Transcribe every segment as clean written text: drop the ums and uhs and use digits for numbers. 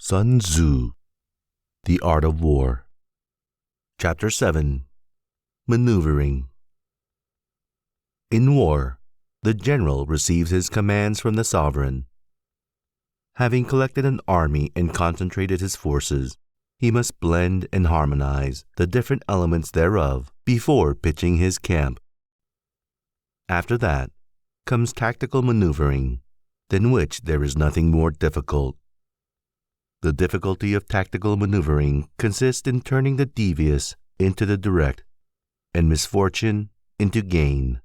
Sun Tzu, The Art of War. Chapter 7. Maneuvering. In war, the general receives his commands from the sovereign. Having collected an army and concentrated his forces, he must blend and harmonize the different elements thereof before pitching his camp. After that comes tactical maneuvering, than which there is nothing more difficult. The difficulty of tactical maneuvering consists in turning the devious into the direct, and misfortune into gain.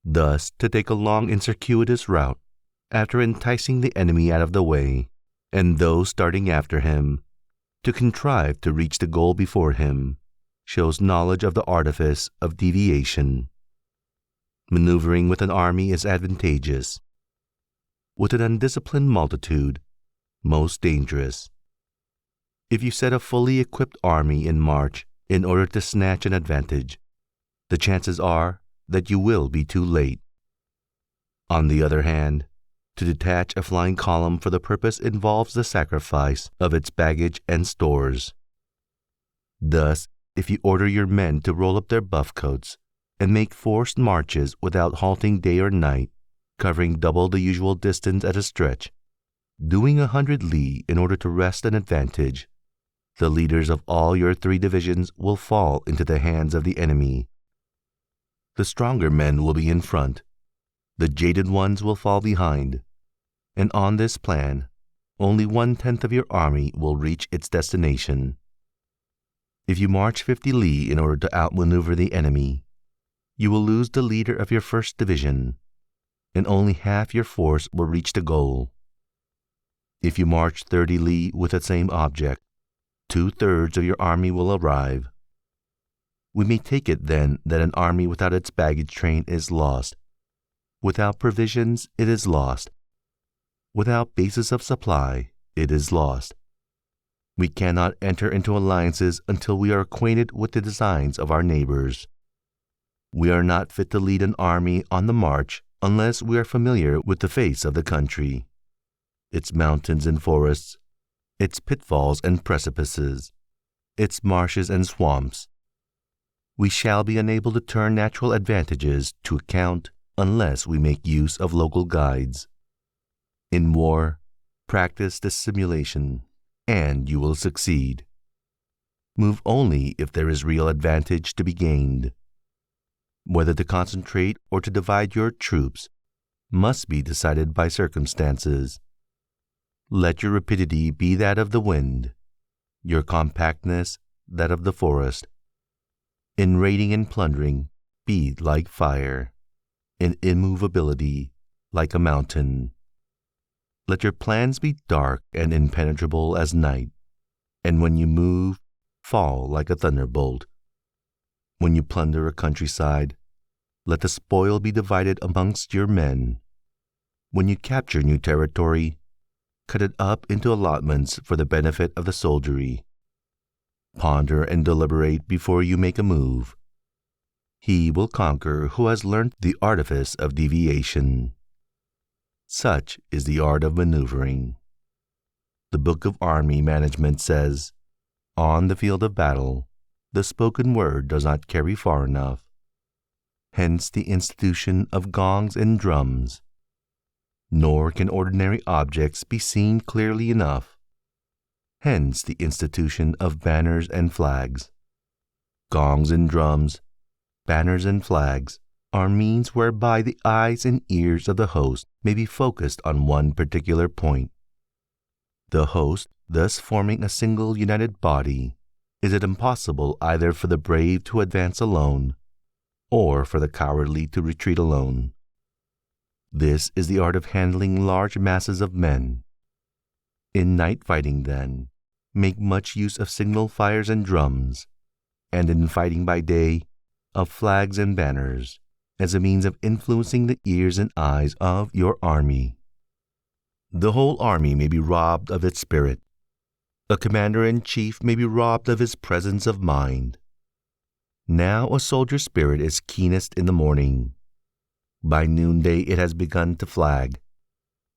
Thus, to take a long and circuitous route, after enticing the enemy out of the way, and those starting after him, to contrive to reach the goal before him, shows knowledge of the artifice of deviation. Maneuvering with an army is advantageous. With an undisciplined multitude, most dangerous. If you set a fully equipped army in march in order to snatch an advantage, the chances are that you will be too late. On the other hand, to detach a flying column for the purpose involves the sacrifice of its baggage and stores. Thus, if you order your men to roll up their buff coats and make forced marches without halting day or night, covering double the usual distance at a stretch, doing 100 li in order to wrest an advantage, the leaders of all your 3 divisions will fall into the hands of the enemy. The stronger men will be in front, the jaded ones will fall behind, and on this plan, only 1/10 of your army will reach its destination. If you march 50 li in order to outmaneuver the enemy, you will lose the leader of your 1st division, and only half your force will reach the goal. If you march 30 li with the same object, 2/3 of your army will arrive. We may take it then that an army without its baggage train is lost. Without provisions, it is lost. Without basis of supply, it is lost. We cannot enter into alliances until we are acquainted with the designs of our neighbors. We are not fit to lead an army on the march unless we are familiar with the face of the country, its mountains and forests, its pitfalls and precipices, its marshes and swamps. We shall be unable to turn natural advantages to account unless we make use of local guides. In war, practice this simulation, and you will succeed. Move only if there is real advantage to be gained. Whether to concentrate or to divide your troops must be decided by circumstances. Let your rapidity be that of the wind, your compactness that of the forest. In raiding and plundering, be like fire, in immovability like a mountain. Let your plans be dark and impenetrable as night, and when you move, fall like a thunderbolt. When you plunder a countryside, let the spoil be divided amongst your men. When you capture new territory, cut it up into allotments for the benefit of the soldiery. Ponder and deliberate before you make a move. He will conquer who has learnt the artifice of deviation. Such is the art of maneuvering. The Book of Army Management says, on the field of battle, the spoken word does not carry far enough. Hence the institution of gongs and drums. Nor can ordinary objects be seen clearly enough. Hence the institution of banners and flags. Gongs and drums, banners and flags, are means whereby the eyes and ears of the host may be focused on one particular point. The host, thus forming a single united body, is it impossible either for the brave to advance alone, or for the cowardly to retreat alone. This is the art of handling large masses of men. In night fighting, then, make much use of signal fires and drums, and in fighting by day, of flags and banners, as a means of influencing the ears and eyes of your army. The whole army may be robbed of its spirit. A commander-in-chief may be robbed of his presence of mind. Now a soldier's spirit is keenest in the morning. By noonday it has begun to flag,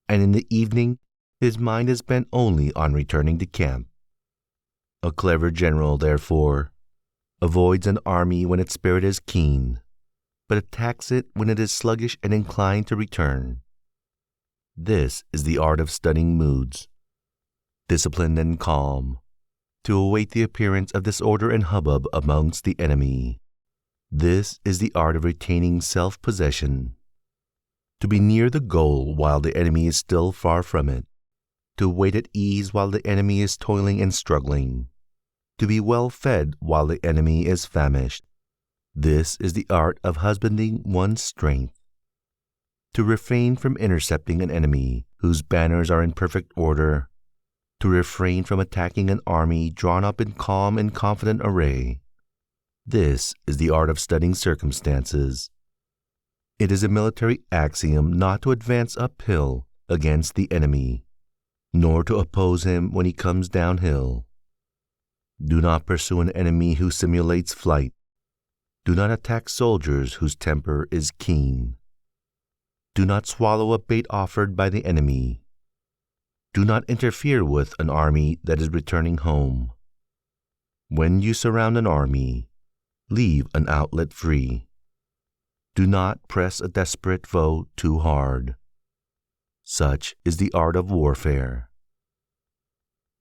and in the evening His mind is bent only on returning to camp. A clever general, therefore, avoids an army when its spirit is keen, but attacks it when it is sluggish and inclined to return. This is the art of studying moods, disciplined and calm, to await the appearance of disorder and hubbub amongst the enemy. This is the art of retaining self-possession, to be near the goal while the enemy is still far from it, to wait at ease while the enemy is toiling and struggling, to be well fed while the enemy is famished. This is the art of husbanding one's strength, to refrain from intercepting an enemy whose banners are in perfect order, to refrain from attacking an army drawn up in calm and confident array. This is the art of studying circumstances. It is a military axiom not to advance uphill against the enemy, nor to oppose him when he comes downhill. Do not pursue an enemy who simulates flight. Do not attack soldiers whose temper is keen. Do not swallow a bait offered by the enemy. Do not interfere with an army that is returning home. When you surround an army, leave an outlet free. Do not press a desperate foe too hard. Such is the art of warfare.